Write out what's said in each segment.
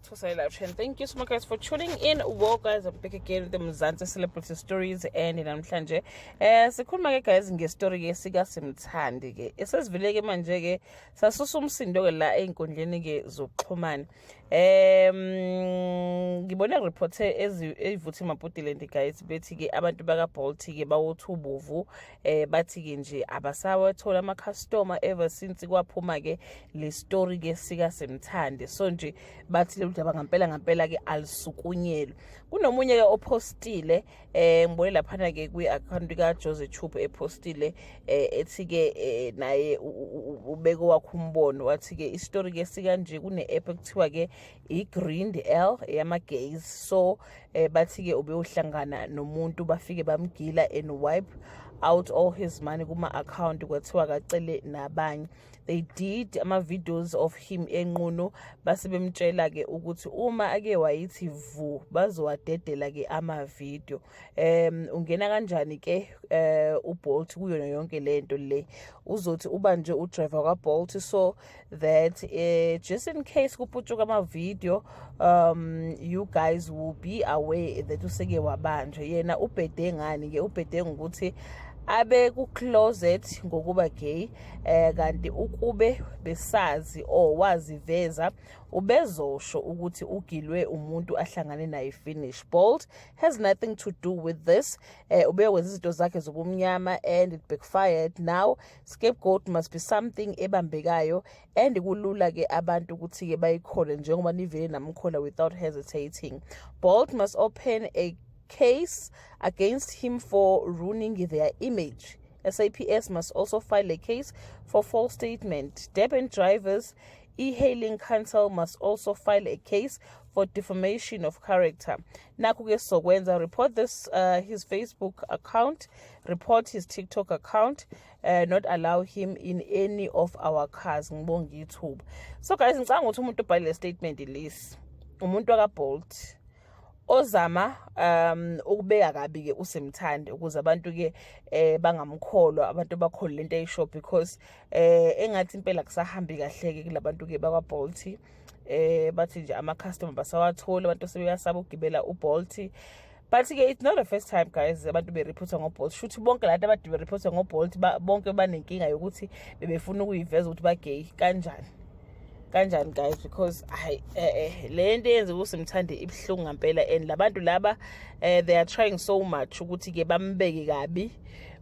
to Sally Live Trend. Thank you so much, guys, for tuning in. Well, guys, I'm back again with the Mzansi Celebrity Stories and namhlanje sikhuluma ke guys ngestory ke sika Simthandi ke esesivile ke manje ke sasusa umsindo ke la einkundleni ke zokuxhumana. Ngibona report ezivuthi maputilendi guys bethi ke abantu baka Bolt ke bawuthubuvu bathi ke nje abasawathola ama customer ever since kwaphuma ke le story ke sika Simthandi. So nje bathi le ndaba ngampela ke alisukunyelwe. Kunomunye ke opostile ngibone lapha ke kwi account ka Jose Chupa epostile ethi ke naye ubeke wakhe umbono wathi ke istory ke sikanje kune app ekuthiwa ke iGreen L yama gays. So bathi ke ube uhlangana nomuntu bafike bamgila and wipe out all his money kuma account kwathiwa kacele nabanye. They did ama videos of him enqunu base bemtshela ke ukuthi uma ake wayithi vu bazowadedela ke ama video. Ungena kanjani ke uBolt kuyona yonke lento le uzothi uba nje udriver ka Bolt so that just in case kuphucuka ama video you guys will be aware that useke wabanje. Yena ubhede ngani ke ubhede ngokuthi abe ku closet ngokuba gay kanti ukube besazi or waziveza ubezosho ukuthi ugilwe umuntu ahlangane naye finish. Bolt has nothing to do with this. Ubekwenza izinto zakhe zobumnyama and it backfired. Now scapegoat must be something ebambekayo and kulula ke abantu ukuthi ke bayikhole njengoba nivele namkhola without hesitating. Bolt must open a case against him for ruining their image. SAPS must also file a case for false statement. Durban Drivers E-Hailing Council must also file a case for defamation of character. Nakuke Sokwenza report this his Facebook account, report his TikTok account, not allow him in any of our cars ngibonga YouTube. So guys, ngicanga ukuthi umuntu obhalile statement lesi umuntu aka Bolt ozama ukubeka kabi ke uSimthandi ukuze abantu ke bangamkholwa abantu bakholwa lento ayisho because engathi impela kusahambi kahle ke kulabantu ke bakwa Bolt bathi nje ama customer basawathola abantu sebeyasaba ukugibela uBolt. But ke it's not the first time guys abantu be report ngoBolt. Shuthi bonke labo abantu be report ngoBolt bonke banenkinga yokuthi bebefuna ukuyiveza ukuthi ba gay kanjani guys because le nto yenze uSimthandi ibhlungu ngempela and labantu laba they are trying so much ukuthi ke bambeke kabi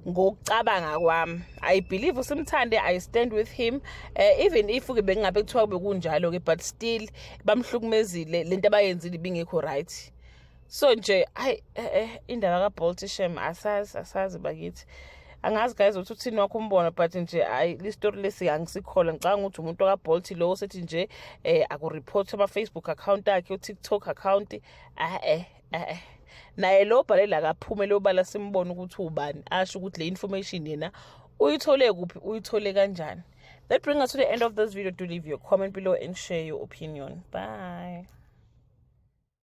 ngokucabanga kwami. I believe uSimthandi, I stand with him even if ke bengabe kuthiwa kube kunjalo ke but still bamhlukumezile lento abayenzile bingekho right. So nje indaba ka Bolt shem asazi bakithi angazi guys ukuthi uthini wakho umbono but nje le story lesi angisikhola ngicanga ukuthi umuntu ka Bolt lo sethi nje akureport ama Facebook account akhe uTikTok account naye lo bhalela kaphume lo bala simbona ukuthi ubani asho ukuthi le information yena uyithole kuphi uyithole kanjani. That brings us to the end of this video. Do leave your comment below and share your opinion. Bye.